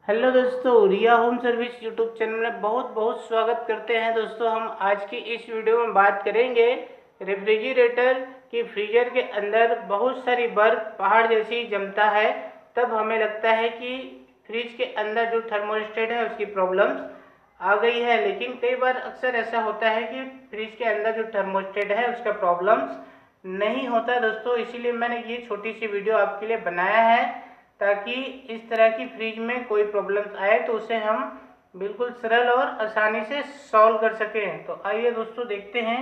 Hello दोस्तों, रिया home service YouTube channel में बहुत बहुत स्वागत करते हैं। दोस्तों, हम आज की इस वीडियो में बात करेंगे रेफ्रिजरेटर की फ्रीजर के अंदर बहुत सारी बर्फ पहाड़ जैसी जमता है, तब हमें लगता है कि फ्रिज के अंदर जो थर्मोस्टेट है उसकी प्रॉब्लम्स आ गई है। लेकिन कई बार अक्सर ऐसा होता है कि फ्रिज के अंदर जो थर्मोस्टेट है उसका प्रॉब्लम्स नहीं होता दोस्तों। इसीलिए मैंने ये छोटी सी वीडियो आपके लिए बनाया है, ताकि इस तरह की फ्रिज में कोई प्रॉब्लम्स आए तो उसे हम बिल्कुल सरल और आसानी से सॉल्व कर सकें। तो आइए दोस्तों, देखते हैं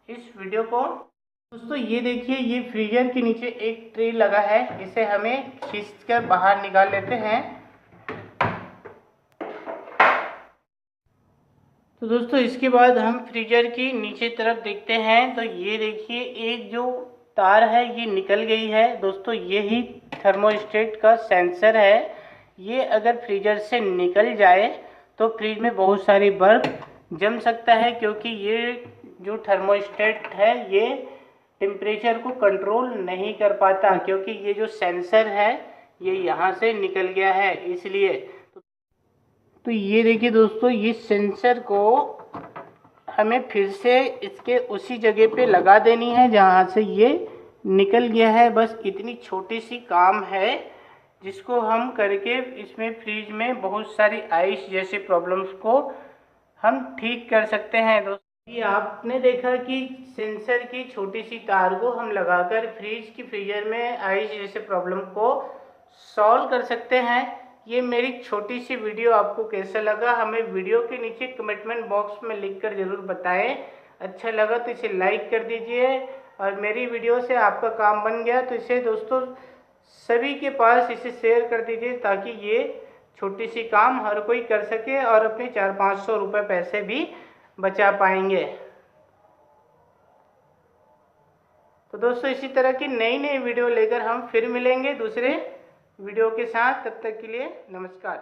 इस वीडियो को। दोस्तों, ये देखिए, ये फ्रीजर के नीचे एक ट्रे लगा है, इसे हमें खींचकर बाहर निकाल लेते हैं। तो दोस्तों, इसके बाद हम फ्रीजर की नीचे तरफ देखते हैं, तो ये देखिए, एक जो तार है ये निकल गई है। दोस्तों, ये ही थर्मोस्टेट का सेंसर है। ये अगर फ्रीजर से निकल जाए तो फ्रिज में बहुत सारी बर्फ जम सकता है, क्योंकि ये जो थर्मोस्टेट है ये टेम्परेचर को कंट्रोल नहीं कर पाता, क्योंकि ये जो सेंसर है ये यहाँ से निकल गया है। इसलिए तो ये देखिए दोस्तों, ये सेंसर को हमें फिर से इसके उसी जगह पे लगा देनी है जहाँ से ये निकल गया है। बस इतनी छोटी सी काम है, जिसको हम करके इसमें फ्रिज में बहुत सारी आइस जैसी प्रॉब्लम्स को हम ठीक कर सकते हैं। दोस्तों, ये आपने देखा कि सेंसर की छोटी सी तार को हम लगाकर फ्रीजर में आइस जैसे प्रॉब्लम को सॉल्व कर सकते हैं। ये मेरी छोटी सी वीडियो आपको कैसा लगा, हमें वीडियो के नीचे कमेंट बॉक्स में लिखकर ज़रूर बताएं। अच्छा लगा तो इसे लाइक कर दीजिए, और मेरी वीडियो से आपका काम बन गया तो इसे दोस्तों सभी के पास इसे शेयर कर दीजिए, ताकि ये छोटी सी काम हर कोई कर सके और अपने 400-500 रुपये पैसे भी बचा पाएंगे। तो दोस्तों, इसी तरह की नई नई वीडियो लेकर हम फिर मिलेंगे दूसरे वीडियो के साथ। तब तक के लिए नमस्कार।